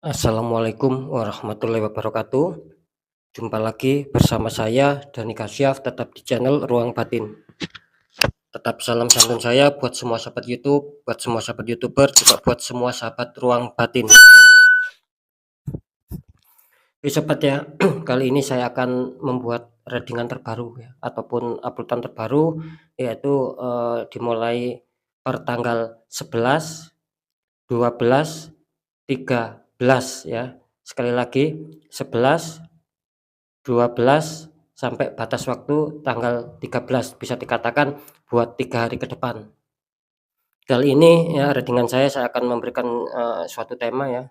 Assalamualaikum warahmatullahi wabarakatuh. Jumpa lagi bersama saya Dani Kasyaf, tetap di channel Ruang Batin. Tetap salam santun saya buat semua sahabat YouTube, buat semua sahabat YouTuber, juga buat semua sahabat Ruang Batin. Oke sahabat ya, kali ini saya akan membuat readingan terbaru ya, ataupun uploadan terbaru, yaitu dimulai per tanggal 11, 12, 13 ya. Sekali lagi 11, 12 sampai batas waktu tanggal 13, bisa dikatakan buat 3 hari ke depan. Kali ini ya readingan saya akan memberikan suatu tema ya.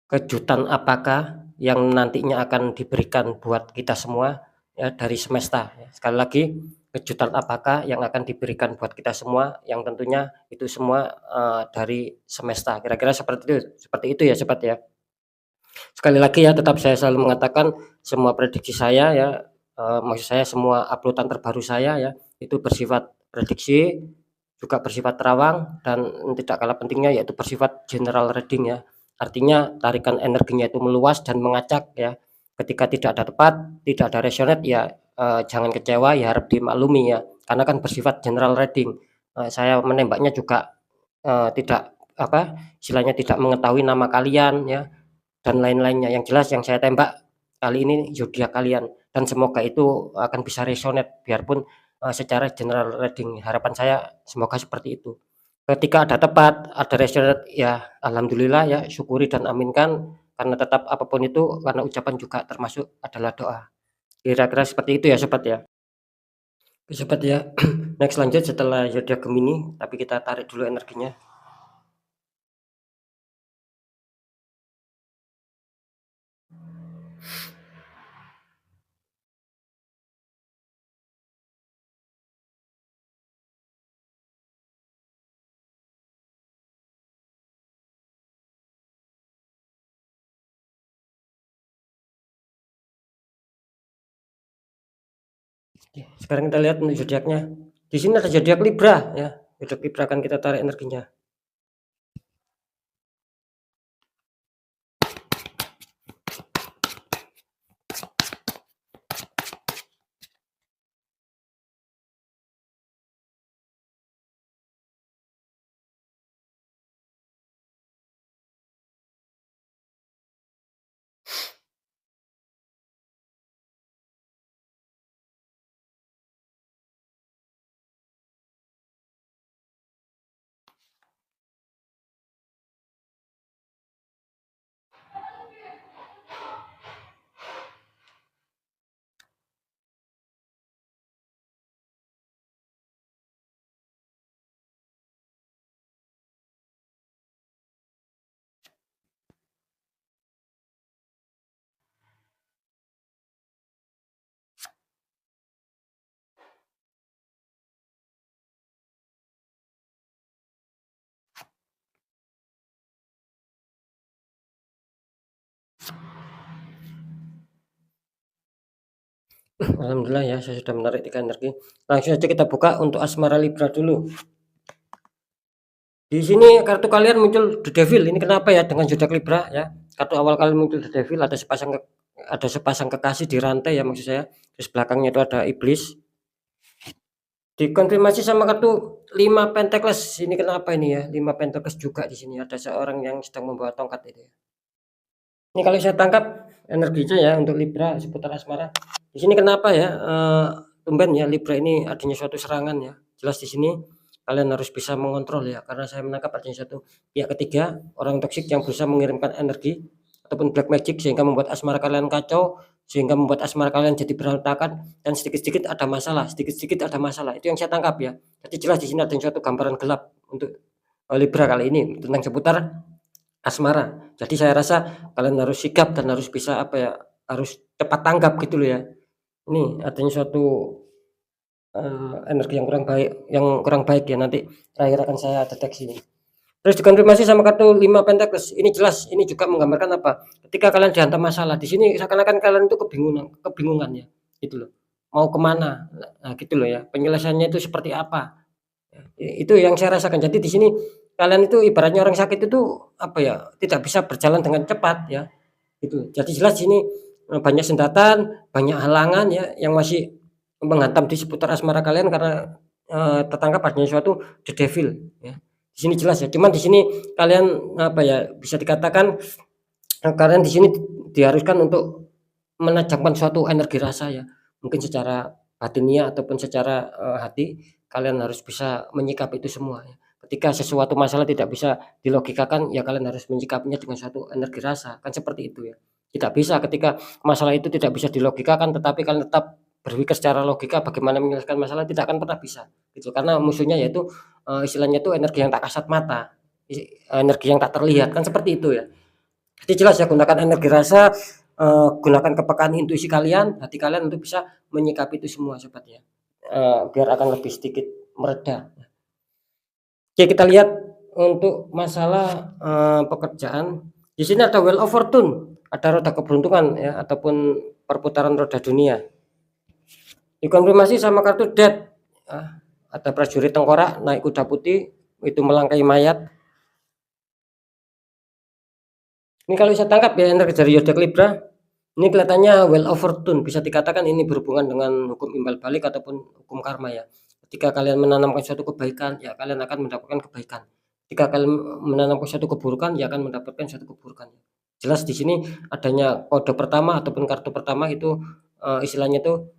Kejutan apakah yang nantinya akan diberikan buat kita semua ya dari semesta. Sekali lagi, kejutan apakah yang akan diberikan buat kita semua, yang tentunya itu semua dari semesta. Kira-kira seperti itu ya sobat ya. Sekali lagi ya, tetap saya selalu mengatakan semua prediksi saya ya, maksud saya semua uploadan terbaru saya ya, itu bersifat prediksi, juga bersifat terawang, dan tidak kalah pentingnya yaitu bersifat general reading ya. Artinya tarikan energinya itu meluas dan mengacak ya. Ketika tidak ada tepat, tidak ada resonate ya, jangan kecewa ya, harap dimaklumi ya. Karena kan bersifat general reading. Saya menembaknya juga tidak apa, istilahnya tidak mengetahui nama kalian ya, dan lain-lainnya. Yang jelas yang saya tembak kali ini zodiak kalian, dan semoga itu akan bisa resonate biarpun secara general reading. Harapan saya semoga seperti itu. Ketika ada tepat, ada resonate ya alhamdulillah ya, syukuri dan aminkan, karena tetap apapun itu karena ucapan juga termasuk adalah doa. Kira-kira seperti itu ya sobat ya. Oke sobat ya. Next lanjut setelah zodiak Gemini, tapi kita tarik dulu energinya. Sekarang kita lihat untuk zodiaknya. Di sini ada zodiak Libra ya. Zodiak Libra akan kita tarik energinya. Alhamdulillah ya, saya sudah menarik 3 energi. Langsung saja kita buka untuk asmara Libra dulu. Di sini kartu kalian muncul The Devil. Ini kenapa ya dengan zodiak Libra ya? Kartu awal kalian muncul The Devil, ada sepasang kekasih di rantai ya maksud saya. Terus belakangnya itu ada iblis. Dikonfirmasi sama kartu 5 Pentacles. Ini kenapa ini ya? 5 Pentacles juga di sini ada seorang yang sedang membawa tongkat itu ya. Ini kalau saya tangkap energinya ya untuk Libra seputar asmara. Di sini kenapa ya, tumben ya Libra ini adanya suatu serangan ya. Jelas di sini kalian harus bisa mengontrol ya, karena saya menangkap adanya satu pihak ketiga, orang toksik yang berusaha mengirimkan energi ataupun black magic sehingga membuat asmara kalian kacau, sehingga membuat asmara kalian jadi berantakan, dan sedikit-sedikit ada masalah, sedikit-sedikit ada masalah. Itu yang saya tangkap ya. Jadi jelas di sini adanya suatu gambaran gelap untuk Libra kali ini tentang seputar asmara. Jadi saya rasa kalian harus sigap dan harus bisa apa ya, harus cepat tanggap gitu loh ya. Ini adanya suatu energi yang kurang baik ya, nanti terakhir akan saya deteksi ini. Terus dikonfirmasi sama kartu 5 Pentacles. Ini jelas, ini juga menggambarkan apa? Ketika kalian dihantam masalah, di sini seakan-akan kalian itu kebingungan ya, gitu loh. Mau kemana? Nah, gitu loh ya. Penyelesaiannya itu seperti apa? Itu yang saya rasakan. Jadi di sini kalian itu ibaratnya orang sakit itu, apa ya, tidak bisa berjalan dengan cepat ya, gitu. Jadi jelas di sini, banyak sendatan, banyak halangan ya, yang masih menghantam di seputar asmara kalian karena, tertangkap adanya suatu the devil ya. Di sini jelas ya, cuman di sini kalian, apa ya, bisa dikatakan, kalian di sini diharuskan untuk menajamkan suatu energi rasa ya, mungkin secara batinnya ataupun secara, hati, kalian harus bisa menyikapi itu semua ya. Ketika sesuatu masalah tidak bisa dilogikakan, ya kalian harus menyikapinya dengan suatu energi rasa, kan seperti itu ya. Tidak bisa ketika masalah itu tidak bisa dilogikakan, tetapi kalian tetap berpikir secara logika bagaimana menyelesaikan masalah, tidak akan pernah bisa, gitu. Karena musuhnya yaitu, istilahnya itu energi yang tak kasat mata, energi yang tak terlihat, kan seperti itu ya. Jadi jelas ya, gunakan energi rasa, gunakan kepekaan intuisi kalian, hati kalian untuk bisa menyikapi itu semua sobat ya, biar akan lebih sedikit mereda. Oke, kita lihat untuk masalah, pekerjaan. Di sini ada Wheel of Fortune, ada roda keberuntungan ya, ataupun perputaran roda dunia. Dikonfirmasi sama kartu Death, ada prajurit tengkorak naik kuda putih, itu melangkai mayat. Ini kalau saya tangkap ya, energi dari zodiak Libra, ini kelihatannya Wheel of Fortune, bisa dikatakan ini berhubungan dengan hukum imbal balik ataupun hukum karma ya. Ketika kalian menanamkan suatu kebaikan, ya kalian akan mendapatkan kebaikan. Ketika kalian menanamkan suatu keburukan, ya akan mendapatkan suatu keburukan. Jelas di sini adanya kode pertama ataupun kartu pertama itu, istilahnya itu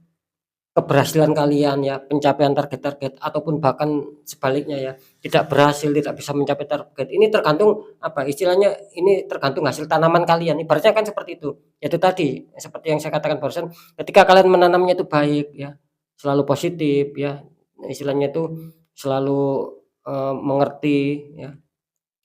keberhasilan kalian ya, pencapaian target-target ataupun bahkan sebaliknya ya, tidak berhasil, tidak bisa mencapai target. Ini tergantung, apa istilahnya, ini tergantung hasil tanaman kalian, ibaratnya kan seperti itu. Itu tadi, seperti yang saya katakan barusan, ketika kalian menanamnya itu baik ya, selalu positif ya, istilahnya itu selalu, mengerti ya,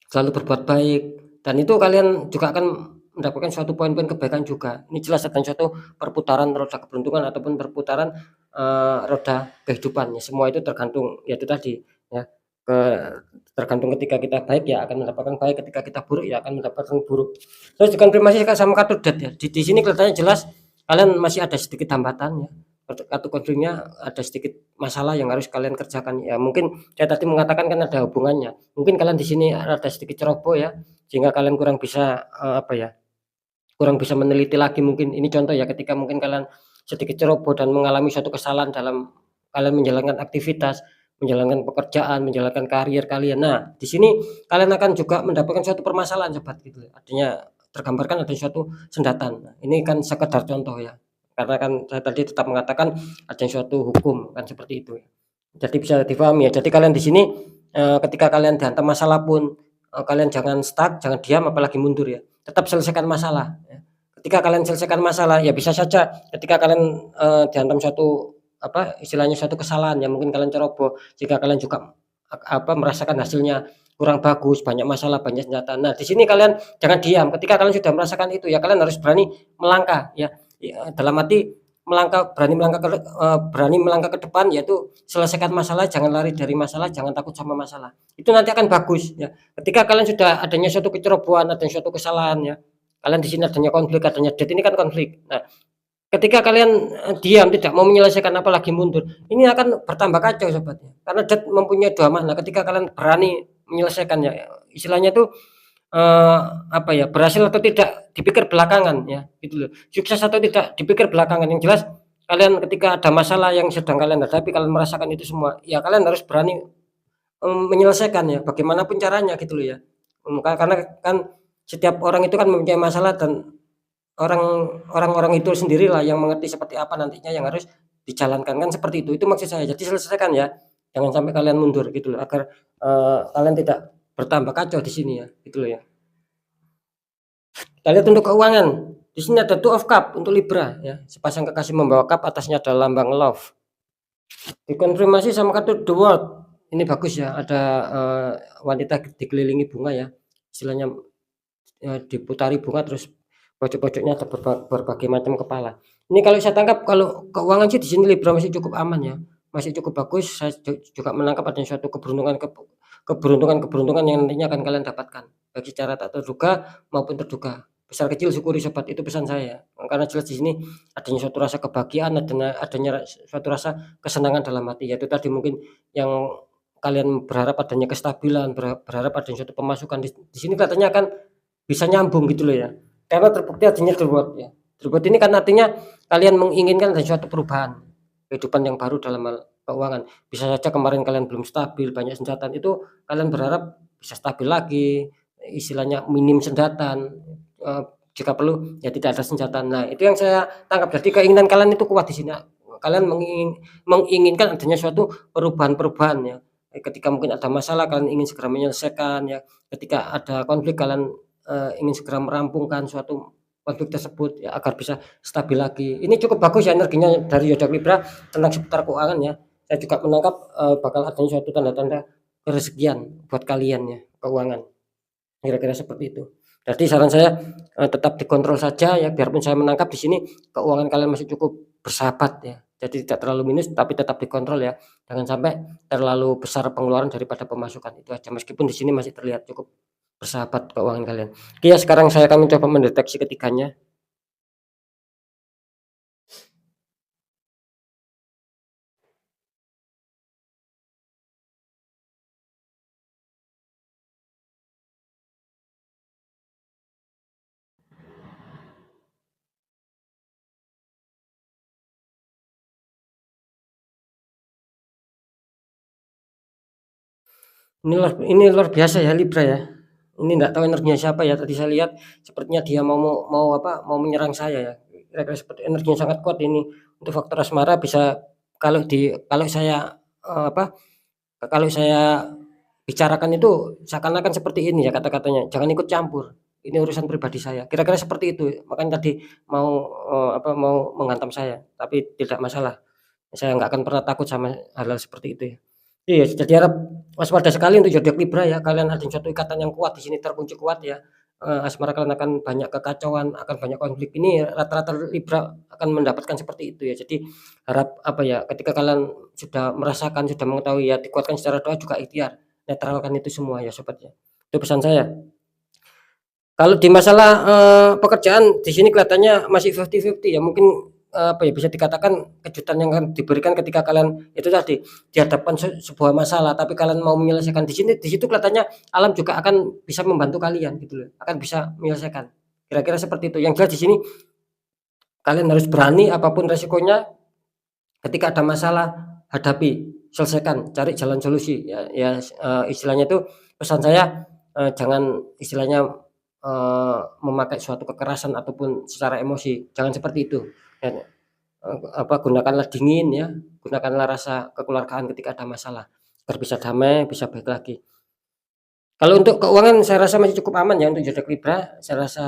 selalu berbuat baik, dan itu kalian juga akan mendapatkan suatu poin-poin kebaikan juga. Ini jelas akan suatu perputaran roda keberuntungan ataupun perputaran, roda kehidupan ya, semua itu tergantung, ya itu tadi ya, tergantung ketika kita baik ya akan mendapatkan baik, ketika kita buruk ya akan mendapatkan buruk. Terus dikonfirmasi sama kartu Death ya, di sini kelihatannya jelas kalian masih ada sedikit hambatan ya, kartu konfirmnya ada sedikit masalah yang harus kalian kerjakan ya. Mungkin saya tadi mengatakan kan ada hubungannya, mungkin kalian di sini ada sedikit ceroboh ya, sehingga kalian kurang bisa, apa ya, kurang bisa meneliti lagi mungkin. Ini contoh ya, ketika mungkin kalian sedikit ceroboh dan mengalami suatu kesalahan dalam kalian menjalankan aktivitas, menjalankan pekerjaan, menjalankan karir kalian. Nah, di sini kalian akan juga mendapatkan suatu permasalahan sobat gitu. Artinya tergambarkan ada suatu sendatan. Nah, ini kan sekedar contoh ya. Karena kan saya tadi tetap mengatakan ada suatu hukum kan seperti itu. Jadi bisa dipahami ya. Jadi kalian di sini, ketika kalian dihantam masalah pun, kalian jangan stuck, jangan diam, apalagi mundur ya. Tetap selesaikan masalah ya. Ketika kalian selesaikan masalah, ya bisa saja ketika kalian, dihantam suatu, apa istilahnya, suatu kesalahan yang mungkin kalian ceroboh, jika kalian juga, apa, merasakan hasilnya kurang bagus, banyak masalah, banyak senjata. Nah, di sini kalian jangan diam, ketika kalian sudah merasakan itu, ya kalian harus berani melangkah ya, dalam arti melangkah, berani melangkah ke depan, yaitu selesaikan masalah, jangan lari dari masalah, jangan takut sama masalah. Itu nanti akan bagus ya. Ketika kalian sudah adanya suatu kecerobohan, adanya suatu kesalahan ya, kalian di sini adanya konflik, adanya Death, ini kan konflik. Nah, ketika kalian, diam tidak mau menyelesaikan apalagi mundur, ini akan bertambah kacau sobat ya. Karena Death mempunyai 2 makna, ketika kalian berani menyelesaikannya, istilahnya itu, apa ya, berhasil atau tidak dipikir belakangan ya, gitu loh. Sukses atau tidak dipikir belakangan, yang jelas kalian ketika ada masalah yang sedang kalian hadapi, kalian merasakan itu semua, ya kalian harus berani, menyelesaikan ya, bagaimanapun caranya gitu loh ya. Karena kan setiap orang itu kan mempunyai masalah, dan orang-orang itu sendirilah yang mengerti seperti apa nantinya yang harus dijalankan, kan seperti itu. Itu maksud saya. Jadi selesaikan ya, jangan sampai kalian mundur gitu loh, agar, kalian tidak bertambah kacau di sini ya, gitu loh ya. Kita lihat untuk keuangan, di sini ada Two of Cup untuk Libra ya, sepasang kekasih membawa cup, atasnya ada lambang love. Dikonfirmasi sama kartu The World, ini bagus ya, ada, wanita dikelilingi bunga ya, istilahnya, diputari bunga, terus pojok-pojoknya ada berbagai macam kepala. Ini kalau saya tangkap, kalau keuangan sih di sini Libra masih cukup aman ya, masih cukup bagus. Saya juga menangkap adanya suatu keberuntungan yang nantinya akan kalian dapatkan, baik secara tak terduga maupun terduga. Besar kecil syukuri sobat, itu pesan saya. Karena jelas di sini adanya suatu rasa kebahagiaan, adanya suatu rasa kesenangan dalam hati, yaitu tadi mungkin yang kalian berharap adanya kestabilan, berharap adanya suatu pemasukan di sini kelihatannya akan bisa nyambung gitu loh ya. Karena terbukti adanya reward ya. Reward ini kan artinya kalian menginginkan ada suatu perubahan kehidupan yang baru dalam hal keuangan. Bisa saja kemarin kalian belum stabil, banyak sengketa, itu kalian berharap bisa stabil lagi, istilahnya minim sengketa, jika perlu ya tidak ada senjata. Nah, itu yang saya tangkap. Jadi keinginan kalian itu kuat di sini. Kalian menginginkan adanya suatu perubahan-perubahan ya. Ketika mungkin ada masalah kalian ingin segera menyelesaikan ya. Ketika ada konflik kalian ingin segera merampungkan suatu konflik tersebut ya agar bisa stabil lagi. Ini cukup bagus ya energinya dari zodiak Libra tentang seputar keuangan ya. Saya juga menangkap bakal adanya suatu tanda-tanda kerezekian buat kalian ya, keuangan. Kira-kira seperti itu. Jadi saran saya tetap dikontrol saja ya, biarpun saya menangkap di sini keuangan kalian masih cukup bersahabat ya. Jadi tidak terlalu minus tapi tetap dikontrol ya. Jangan sampai terlalu besar pengeluaran daripada pemasukan, itu aja. Meskipun di sini masih terlihat cukup bersahabat keuangan kalian. Oke ya, sekarang saya akan mencoba mendeteksi ketiganya. Ini luar biasa ya Libra ya. Ini enggak tahu energinya siapa ya, tadi saya lihat sepertinya dia mau menyerang saya ya. Kira-kira seperti energinya sangat kuat ini. Untuk faktor asmara bisa kalau saya, kalau saya bicarakan itu seakan-akan seperti ini ya kata-katanya, "Jangan ikut campur, ini urusan pribadi saya." Kira-kira seperti itu. Makanya tadi mau menghantam saya, tapi tidak masalah. Saya nggak akan pernah takut sama hal-hal seperti itu ya. Iya, jadi harap waspada sekali untuk zodiak Libra ya, kalian ada suatu ikatan yang kuat di sini, terkunci kuat ya, asmara kalian akan banyak kekacauan, akan banyak konflik, ini rata-rata Libra akan mendapatkan seperti itu ya. Jadi harap ketika kalian sudah merasakan, sudah mengetahui ya, dikuatkan secara doa juga ikhtiar, netralkan itu semua ya sobat ya. Itu pesan saya. Kalau di masalah, pekerjaan di sini kelihatannya masih 50-50 ya, mungkin, bisa dikatakan kejutan yang akan diberikan ketika kalian itu tadi dihadapkan sebuah masalah, tapi kalian mau menyelesaikan di situ kelihatannya alam juga akan bisa membantu kalian gitu loh, akan bisa menyelesaikan. Kira-kira seperti itu. Yang jelas di sini kalian harus berani apapun resikonya, ketika ada masalah hadapi, selesaikan, cari jalan solusi ya ya, istilahnya itu pesan saya, jangan istilahnya memakai suatu kekerasan ataupun secara emosi, jangan seperti itu. Dan, gunakanlah dingin ya, gunakanlah rasa kekeluargaan ketika ada masalah, agar bisa damai, bisa baik lagi. Kalau untuk keuangan saya rasa masih cukup aman ya untuk zodiak Libra, saya rasa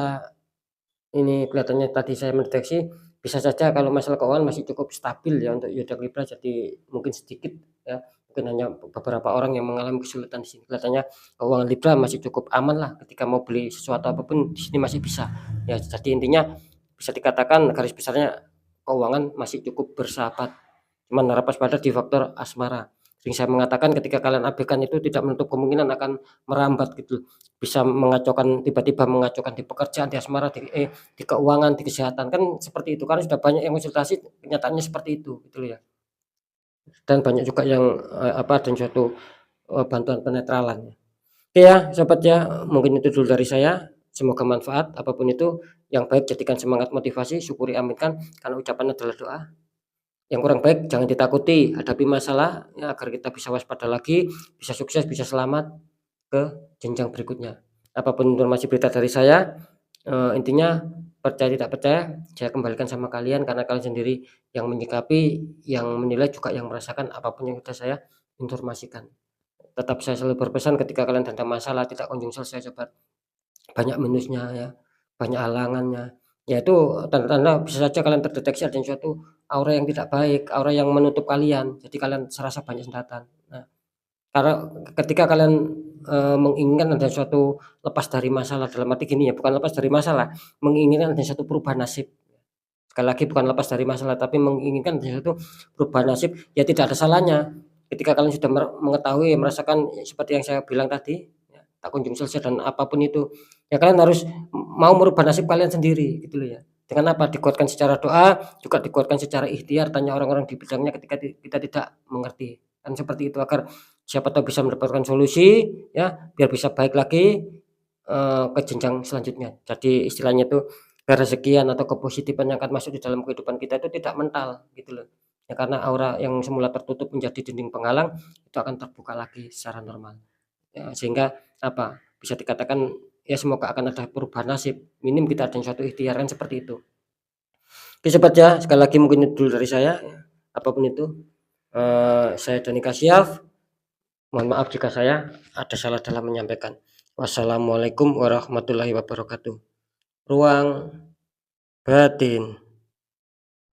ini kelihatannya tadi saya mendeteksi, bisa saja kalau masalah keuangan masih cukup stabil ya untuk zodiak Libra, jadi mungkin sedikit ya, mungkin hanya beberapa orang yang mengalami kesulitan di sini. Kelihatannya keuangan Libra masih cukup aman lah ketika mau beli sesuatu apapun di sini masih bisa. Ya, jadi intinya bisa dikatakan garis besarnya keuangan masih cukup bersahabat. Cuman harap waspada di faktor asmara. Sering saya mengatakan ketika kalian abaikan itu tidak menutup kemungkinan akan merambat gitu. Bisa mengacaukan, tiba-tiba mengacaukan di pekerjaan, di asmara, di keuangan, di kesehatan, kan seperti itu. Karena sudah banyak yang konsultasi kenyataannya seperti itu, gitu loh ya. Dan banyak juga yang, dan suatu, bantuan penetralan ya. Oke ya, sobat ya, mungkin itu dulu dari saya. Semoga manfaat, apapun itu, yang baik jadikan semangat motivasi, syukuri aminkan, karena ucapan adalah doa. Yang kurang baik jangan ditakuti, hadapi masalah ya agar kita bisa waspada lagi, bisa sukses, bisa selamat ke jenjang berikutnya. Apapun informasi berita dari saya, intinya percaya tidak percaya, saya kembalikan sama kalian karena kalian sendiri yang menyikapi, yang menilai juga yang merasakan apapun yang sudah saya informasikan. Tetap saya selalu berpesan ketika kalian ada masalah tidak kunjung selesai sobat, banyak minusnya ya, banyak halangannya. Ya itu tanda-tanda bisa saja kalian terdeteksi ada suatu aura yang tidak baik, aura yang menutup kalian, jadi kalian serasa banyak sendatan. Nah, karena ketika kalian, menginginkan ada suatu lepas dari masalah, dalam arti gini ya, bukan lepas dari masalah, menginginkan ada suatu perubahan nasib. Sekali lagi bukan lepas dari masalah, tapi menginginkan ada suatu perubahan nasib, ya tidak ada salahnya ketika kalian sudah mengetahui, merasakan seperti yang saya bilang tadi, ya, tak kunjung selesai dan apapun itu, ya kalian harus mau merubah nasib kalian sendiri, gitu loh ya. Dengan apa? Dikuatkan secara doa, juga dikuatkan secara ikhtiar, tanya orang-orang di bidangnya ketika kita tidak mengerti, kan seperti itu, agar siapa tahu bisa mendapatkan solusi ya, biar bisa baik lagi, ke jenjang selanjutnya. Jadi istilahnya itu kerezekian atau kepositifan yang akan masuk di dalam kehidupan kita itu tidak mental gitu loh. Ya karena aura yang semula tertutup menjadi dinding penghalang itu akan terbuka lagi secara normal. Ya sehingga apa, bisa dikatakan ya semoga akan ada perubahan nasib, minim kita ada suatu ikhtiar kan seperti itu. Oke sobat ya, sekali lagi mungkin itu dulu dari saya, apapun itu, saya Dani Kasyaf, mohon maaf jika saya ada salah dalam menyampaikan. Wassalamualaikum warahmatullahi wabarakatuh. Ruang batin.